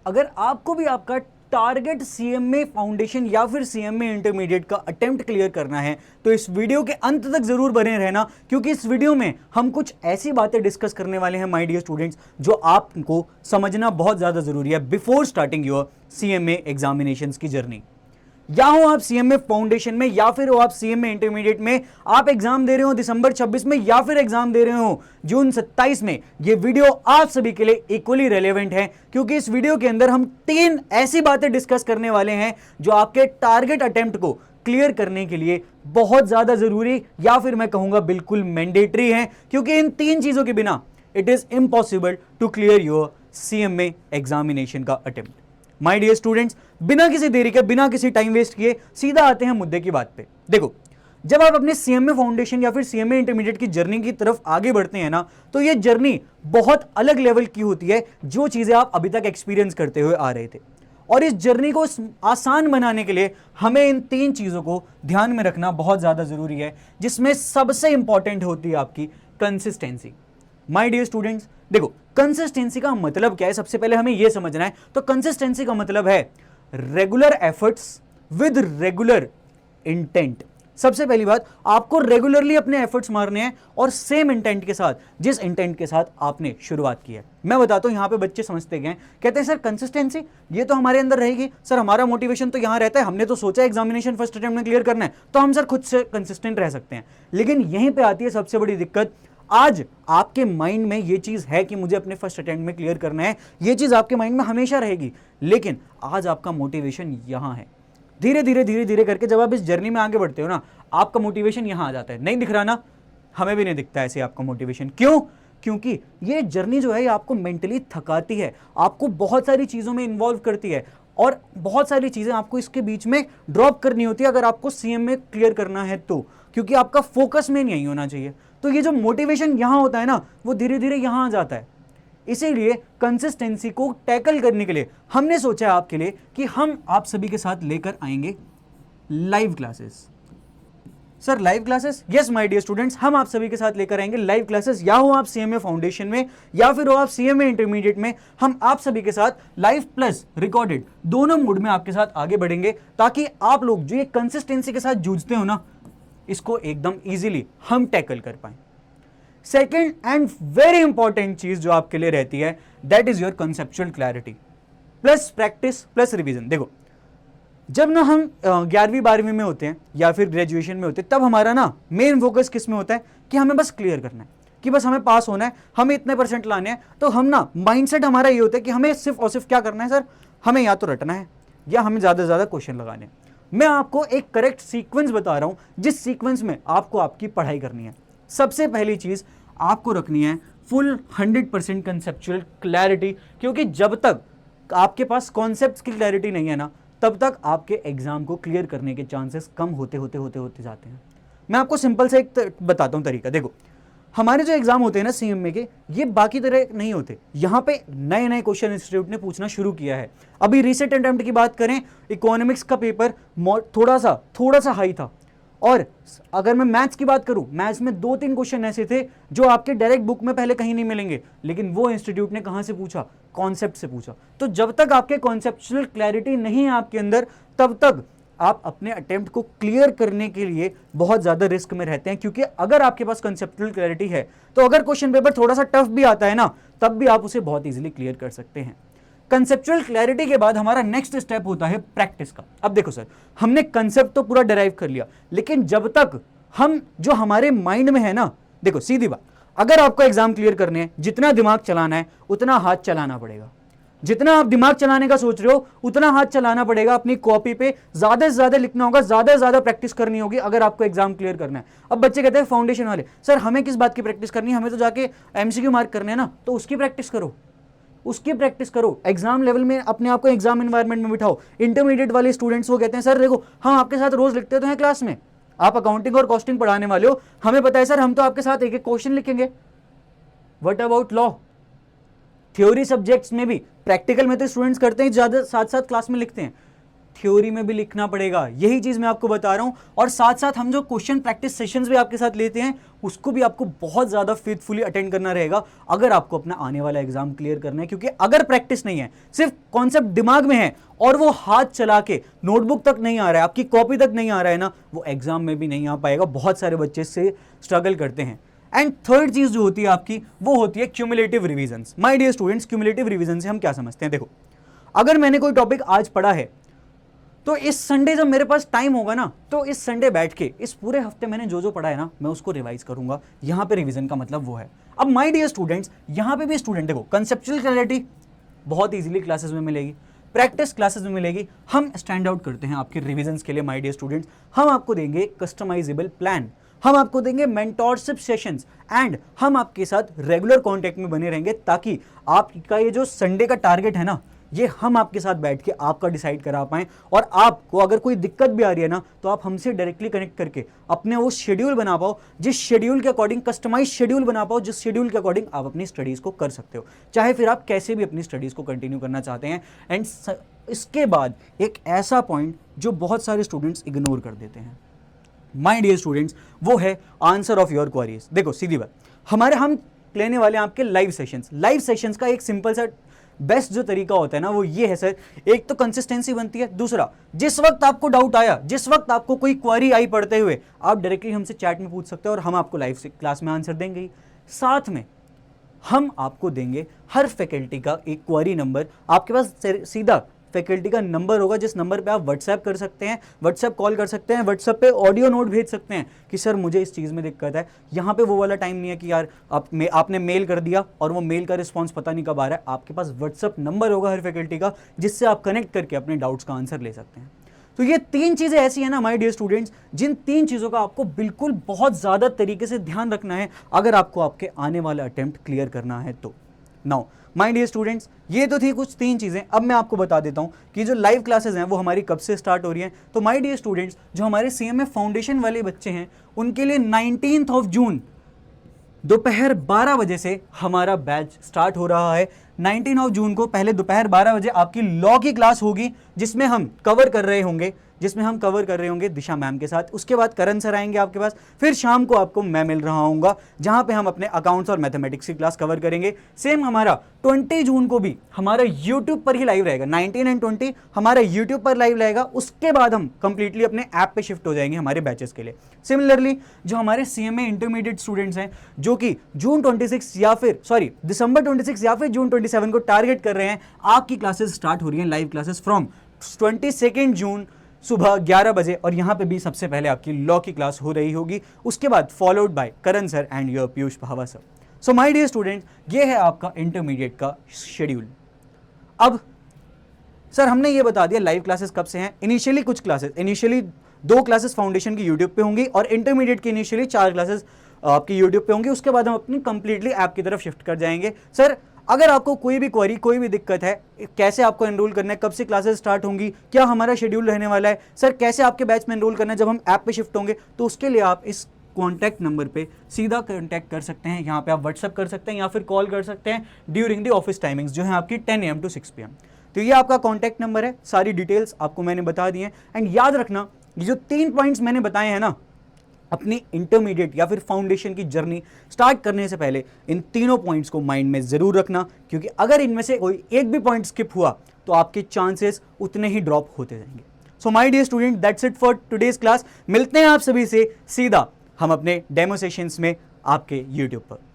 अगर आपको भी आपका टारगेट सीएमए फाउंडेशन या फिर सीएमए इंटरमीडिएट का अटेम्प्ट क्लियर करना है तो इस वीडियो के अंत तक जरूर बने रहना, क्योंकि इस वीडियो में हम कुछ ऐसी बातें डिस्कस करने वाले हैं माय डियर स्टूडेंट्स जो आपको समझना बहुत ज्यादा जरूरी है before starting your CMA examinations की जर्नी। या हो आप सीएमए फाउंडेशन में या फिर हो आप सीएमए इंटरमीडिएट में, आप एग्जाम दे रहे हो दिसंबर 26 में या फिर एग्जाम दे रहे हो जून 27 में, ये वीडियो आप सभी के लिए इक्वली रेलेवेंट है, क्योंकि इस वीडियो के अंदर हम 3 ऐसी बातें डिस्कस करने वाले हैं जो आपके टारगेट अटेम्प्ट को क्लियर करने के लिए बहुत ज्यादा जरूरी या फिर मैं कहूंगा बिल्कुल मैंडेटरी है, क्योंकि इन 3 चीजों के बिना it is impossible to clear your CMA examination का अटेम्प्ट। माय डियर स्टूडेंट्स, बिना किसी देरी के, बिना किसी टाइम वेस्ट किए सीधा आते हैं मुद्दे की बात पे। देखो, जब आप अपने सीएमए फाउंडेशन या फिर सीएमए इंटरमीडिएट की जर्नी की तरफ आगे बढ़ते हैं ना, तो ये जर्नी बहुत अलग लेवल की होती है जो चीजें आप अभी तक एक्सपीरियंस करते हुए आ रहे थे। और इस जर्नी को आसान बनाने के लिए हमें इन 3 चीजों को ध्यान में रखना बहुत ज्यादा जरूरी है, जिसमें सबसे इंपॉर्टेंट होती है आपकी कंसिस्टेंसी। माय डियर स्टूडेंट्स, देखो कंसिस्टेंसी का मतलब क्या है, सबसे पहले हमें यह समझना है। तो कंसिस्टेंसी का मतलब है regular efforts with regular intent. सबसे पहली बात, आपको रेगुलरली अपने एफर्ट्स मारने हैं और सेम इंटेंट के साथ, जिस इंटेंट के साथ आपने शुरुआत की है। मैं बताता हूं, यहां पे बच्चे समझते गए, कहते हैं सर कंसिस्टेंसी ये तो हमारे अंदर रहेगी, सर हमारा मोटिवेशन तो यहां रहता है, हमने तो सोचा एग्जामिनेशन फर्स्ट अटेम्प्ट में क्लियर करना है, तो हम सर खुद से कंसिस्टेंट रह सकते हैं। लेकिन यहीं पे आती है सबसे बड़ी दिक्कत। आज आपके माइंड में ये चीज है कि मुझे अपने फर्स्ट अटेम्प्ट में क्लियर करना है, ये चीज आपके माइंड में हमेशा रहेगी, लेकिन आज आपका मोटिवेशन यहां है। धीरे धीरे धीरे धीरे करके जब आप इस जर्नी में आगे बढ़ते हो ना, आपका मोटिवेशन यहां आ जाता है। नहीं दिख रहा ना, हमें भी नहीं दिखता ऐसे आपका मोटिवेशन। क्यों? क्योंकि ये जर्नी जो है आपको मेंटली थकाती है, आपको बहुत सारी चीजों में इन्वॉल्व करती है और बहुत सारी चीजें आपको इसके बीच में ड्रॉप करनी होती है अगर आपको सीएम में क्लियर करना है तो, क्योंकि आपका फोकस में नहीं होना चाहिए। तो ये जो मोटिवेशन यहां होता है ना, वो धीरे धीरे यहां आ जाता है। इसीलिए कंसिस्टेंसी को टैकल करने के लिए हमने सोचा है आपके लिए कि हम आप सभी के साथ लेकर आएंगे live classes. Sir live classes? Yes my dear students, हम आप सभी के साथ लेकर आएंगे लाइव क्लासेस। या हो आप सीएमए फाउंडेशन में या फिर हो आप सीएमए इंटरमीडिएट में, हम आप सभी के साथ लाइव प्लस रिकॉर्डेड दोनों मोड में आपके साथ आगे बढ़ेंगे, ताकि आप लोग जो ये कंसिस्टेंसी के साथ जूझते हो ना, इसको एकदम इजीली हम टैकल कर पाए। सेकेंड एंड वेरी इंपॉर्टेंट चीज जो आपके लिए रहती है, that is your conceptual clarity plus practice plus revision. देखो, जब ना हम 11वीं 12वीं में होते हैं या फिर ग्रेजुएशन में होते हैं, तब हमारा ना मेन फोकस किस में होता है कि हमें बस क्लियर करना है, कि बस हमें पास होना है, हमें इतने परसेंट लाने हैं। तो हम ना माइंडसेट हमारा ये होता है कि हमें सिर्फ और सिर्फ क्या करना है सर, हमें या तो रटना है या हमें ज्यादा से ज्यादा क्वेश्चन लगाने हैं। मैं आपको एक करेक्ट सीक्वेंस बता रहा हूं, जिस सीक्वेंस में आपको आपकी पढ़ाई करनी है। सबसे पहली चीज आपको रखनी है फुल 100% कंसेप्चुअल क्लैरिटी, क्योंकि जब तक आपके पास कॉन्सेप्ट्स की क्लैरिटी नहीं है ना, तब तक आपके एग्जाम को क्लियर करने के चांसेस कम होते होते जाते हैं। मैं आपको सिंपल से एक बताता हूं तरीका। देखो, हमारे जो एग्जाम होते हैं ना सीएमए के, ये बाकी तरह नहीं होते। यहाँ पे नए नए क्वेश्चन इंस्टीट्यूट ने पूछना शुरू किया है। अभी रिसेंट अटेम्प्ट की बात करें, इकोनॉमिक्स का पेपर थोड़ा सा हाई था, और अगर मैं मैथ्स की बात करूं, मैथ्स में 2-3 क्वेश्चन ऐसे थे जो आपके डायरेक्ट बुक में पहले कहीं नहीं मिलेंगे, लेकिन वो इंस्टीट्यूट ने कहां से पूछा, कॉन्सेप्ट से पूछा। तो जब तक आपके कॉन्सेप्चुअल क्लैरिटी नहीं है आपके अंदर, तब तक आप अपने अटेम्प्ट को क्लियर करने के लिए बहुत ज्यादा रिस्क में रहते हैं। क्योंकि अगर आपके पास कंसेप्चुअल क्लैरिटी है, तो अगर क्वेश्चन पेपर थोड़ा सा टफ भी आता है ना, तब भी आप उसे बहुत इजीली क्लियर कर सकते हैं। कंसेप्चुअल क्लैरिटी के बाद हमारा नेक्स्ट स्टेप होता है प्रैक्टिस का। अब देखो सर, हमने कंसेप्ट तो पूरा डिराइव कर लिया, लेकिन जब तक हम जो हमारे माइंड में है ना, देखो सीधी बात, अगर आपको एग्जाम क्लियर करने हैं, जितना दिमाग चलाना है उतना हाथ चलाना पड़ेगा। जितना आप दिमाग चलाने का सोच रहे हो उतना हाथ चलाना पड़ेगा। अपनी कॉपी पे ज्यादा से ज्यादा लिखना होगा, ज्यादा से ज्यादा प्रैक्टिस करनी होगी अगर आपको एग्जाम क्लियर करना है। अब बच्चे कहते हैं फाउंडेशन वाले, सर हमें किस बात की प्रैक्टिस करनी है, हमें तो जाके एमसीक्यू मार्क करने हैं ना, तो उसकी प्रैक्टिस करो, उसकी प्रैक्टिस करो। एग्जाम लेवल में अपने आप को एग्जाम एनवायरनमेंट में बिठाओ। इंटरमीडिएट वाले स्टूडेंट्स वो कहते हैं सर देखो, हम आपके साथ रोज लिखते तो हैं क्लास में, आप अकाउंटिंग और कॉस्टिंग पढ़ाने वाले हो, हमें पता है सर, हम तो आपके साथ एक एक क्वेश्चन लिखेंगे। What about law? Theory subjects में भी, प्रैक्टिकल में तो स्टूडेंट्स करते हैं, ज्यादा साथ साथ क्लास में लिखते हैं। थ्योरी में भी लिखना पड़ेगा, यही चीज मैं आपको बता रहा हूं। और साथ साथ हम जो क्वेश्चन प्रैक्टिस सेशंस भी आपके साथ लेते हैं उसको भी आपको बहुत ज्यादा फेथफुली अटेंड करना रहेगा अगर आपको अपना आने वाला एग्जाम क्लियर करना है। क्योंकि अगर प्रैक्टिस नहीं है, सिर्फ कॉन्सेप्ट दिमाग में है और वो हाथ चला के नोटबुक तक नहीं आ रहा है, आपकी कॉपी तक नहीं आ रहा है ना, वो एग्जाम में भी नहीं आ पाएगा। बहुत सारे बच्चे से स्ट्रगल करते हैं। एंड थर्ड चीज जो होती है आपकी, वो होती है cumulative revisions. My dear students, cumulative revision से हम क्या समझते हैं? देखो, अगर मैंने कोई टॉपिक आज पढ़ा है तो इस संडे जब मेरे पास टाइम होगा ना, तो इस संडे बैठ के इस पूरे हफ्ते मैंने जो जो पढ़ा है ना, मैं उसको रिवाइज करूंगा। यहां पे रिवीजन का मतलब वो है। अब माय डियर स्टूडेंट्स, यहां पे भी स्टूडेंट देखो, कंसेप्चुअल क्लैरिटी बहुत इजीली क्लासेस में मिलेगी, प्रैक्टिस क्लासेस में मिलेगी। हम स्टैंड आउट करते हैं आपके रिविजन्स के लिए माय डियर स्टूडेंट्स। हम आपको देंगे कस्टमाइजेबल प्लान, हम आपको देंगे मेंटोरशिप सेशंस, एंड हम आपके साथ रेगुलर कांटेक्ट में बने रहेंगे ताकि आपका ये जो संडे का टारगेट है ना, ये हम आपके साथ बैठ के आपका डिसाइड करा पाएं। और आपको अगर कोई दिक्कत भी आ रही है ना, तो आप हमसे डायरेक्टली कनेक्ट करके अपने वो शेड्यूल बना पाओ, जिस शेड्यूल के अकॉर्डिंग कस्टमाइज शेड्यूल बना पाओ, जिस शेड्यूल के अकॉर्डिंग आप अपनी स्टडीज को कर सकते हो, चाहे फिर आप कैसे भी अपनी स्टडीज को कंटिन्यू करना चाहते हैं। एंड इसके बाद एक ऐसा पॉइंट जो बहुत सारे स्टूडेंट्स इग्नोर कर देते हैं माय डियर स्टूडेंट्स, वो है आंसर ऑफ योर क्वेरीज। देखो सीधी बात, हम लेने वाले हैं आपके लाइव सेशंस। लाइव सेशंस का एक सिंपल सा बेस्ट जो तरीका होता है ना, वो ये है सर, एक तो कंसिस्टेंसी बनती है, दूसरा जिस वक्त आपको डाउट आया, जिस वक्त आपको कोई क्वेरी आई पढ़ते हुए, आप डायरेक्टली हमसे चैट में पूछ सकते हो और हम आपको लाइव क्लास में आंसर देंगे ही। साथ में हम आपको देंगे हर फैकल्टी का एक क्वेरी नंबर, आपके पास सीधा फैकल्टी का नंबर होगा, जिस नंबर पे आप व्हाट्सएप कर सकते हैं, व्हाट्सएप कॉल कर सकते हैं, व्हाट्सएप पे ऑडियो नोट भेज सकते हैं कि सर मुझे इस चीज़ में दिक्कत है। यहाँ पे वो वाला टाइम नहीं है कि यार आपने मेल कर दिया और वो मेल का रिस्पॉन्स पता नहीं कब आ रहा है। आपके पास व्हाट्सएप नंबर होगा हर फैकल्टी का, जिससे आप कनेक्ट करके अपने डाउट्स का आंसर ले सकते हैं। तो ये तीन चीज़ें ऐसी है ना माय डियर स्टूडेंट्स, जिन तीन चीज़ों का आपको बिल्कुल बहुत ज़्यादा तरीके से ध्यान रखना है अगर आपको आपके आने वाला अटेम्प्ट क्लियर करना है तो। नाउ माय डियर स्टूडेंट्स, ये तो थी कुछ तीन चीज़ें। अब मैं आपको बता देता हूँ कि जो लाइव क्लासेस हैं वो हमारी कब से स्टार्ट हो रही हैं। तो माय डियर स्टूडेंट्स, जो हमारे CMA फाउंडेशन वाले बच्चे हैं उनके लिए 19 जून दोपहर 12 बजे से हमारा बैच स्टार्ट हो रहा है। 19 जून को पहले दोपहर 12 बजे आपकी लॉ की क्लास होगी, जिसमें हम कवर कर रहे होंगे दिशा मैम के साथ। उसके बाद करण सर आएंगे आपके पास, फिर शाम को आपको मैं मिल रहा हूँगा, जहाँ पे हम अपने अकाउंट्स और मैथमेटिक्स की क्लास कवर करेंगे। सेम हमारा 20 जून को भी हमारा यूट्यूब पर ही लाइव रहेगा। 19 एंड 20 हमारा यूट्यूब पर लाइव रहेगा। उसके बाद हम कंप्लीटली अपने ऐप पे शिफ्ट हो जाएंगे हमारे बैचेस के लिए। सिमिलरली जो हमारे CMA इंटरमीडिएट स्टूडेंट्स हैं, जो कि दिसंबर 26 या फिर जून 27 को टारगेट कर रहे हैं, आपकी क्लासेस स्टार्ट हो रही हैं, लाइव क्लासेस फ्रॉम 22 जून सुबह 11 बजे। और यहाँ पे भी सबसे पहले आपकी लॉ की क्लास हो रही होगी, उसके बाद followed by Karan sir and your Piyush Bhava sir. So my dear student, ये है आपका इंटरमीडिएट का शेड्यूल। अब सर हमने ये बता दिया लाइव क्लासेस कब से हैं। इनिशियली 2 क्लासेस फाउंडेशन की यूट्यूब पे होंगी और इंटरमीडिएट की इनिशियली 4 क्लासेस आपकी यूट्यूब पे होंगी। उसके बाद हम अपनी कंप्लीटली ऐप की तरफ शिफ्ट कर जाएंगे। सर अगर आपको कोई भी क्वेरी, कोई भी दिक्कत है, कैसे आपको एनरोल करना है, कब से क्लासेस स्टार्ट होंगी, क्या हमारा शेड्यूल रहने वाला है, सर कैसे आपके बैच में एनरोल करना है जब हम ऐप पे शिफ्ट होंगे, तो उसके लिए आप इस कॉन्टैक्ट नंबर पे सीधा कॉन्टैक्ट कर सकते हैं। यहाँ पे आप व्हाट्सअप कर सकते हैं या फिर कॉल कर सकते हैं ड्यूरिंग द ऑफिस टाइमिंग्स, जो है आपकी 10 AM to 6 PM। तो ये आपका कॉन्टैक्ट नंबर है, सारी डिटेल्स आपको मैंने बता दी हैं। एंड याद रखना, ये जो 3 पॉइंट्स मैंने बताए हैं ना, अपनी इंटरमीडिएट या फिर फाउंडेशन की जर्नी स्टार्ट करने से पहले इन तीनों पॉइंट्स को माइंड में जरूर रखना, क्योंकि अगर इनमें से कोई एक भी पॉइंट स्किप हुआ तो आपके चांसेस उतने ही ड्रॉप होते जाएंगे। So my dear student, that's it for today's class. मिलते हैं आप सभी से सीधा हम अपने डेमो सेशंस में आपके यूट्यूब पर।